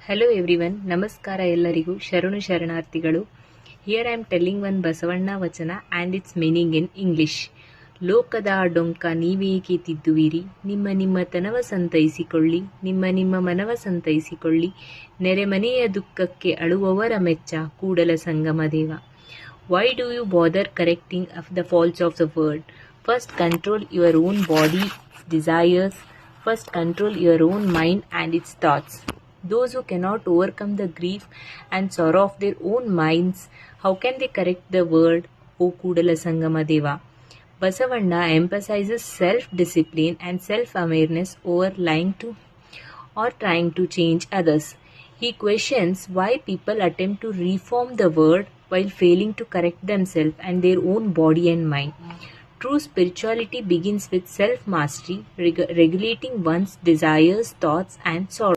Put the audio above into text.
Hello everyone, ನಮಸ್ಕಾರ ಎಲ್ಲರಿಗೂ ಶರಣು ಶರಣಾರ್ಥಿಗಳು. Here I am telling one Basavanna ವಚನ and its meaning in English. ಲೋಕದ ಡೊಂಕ ನೀವೇಕೆ ತಿದ್ದುವಿರಿ, ನಿಮ್ಮ ತನವ ಸಂತೈಸಿಕೊಳ್ಳಿ, ನಿಮ್ಮ ಮನವ ಸಂತೈಸಿಕೊಳ್ಳಿ, ನೆರೆಮನೆಯ ದುಃಖಕ್ಕೆ ಅಳುವವರ ಮೆಚ್ಚ Kudala Sangama Deva. Why do you bother correcting of the faults of the world? First control your own body desires, first control your own mind and its thoughts. Those who cannot overcome the grief and sorrow of their own minds, how can they correct the world, O Kudala Sangama Deva? Basavanna emphasizes self-discipline and self-awareness over lying to or trying to change others. He questions why people attempt to reform the world while failing to correct themselves and their own body and mind. True spirituality begins with self-mastery, regulating one's desires, thoughts and sorrows.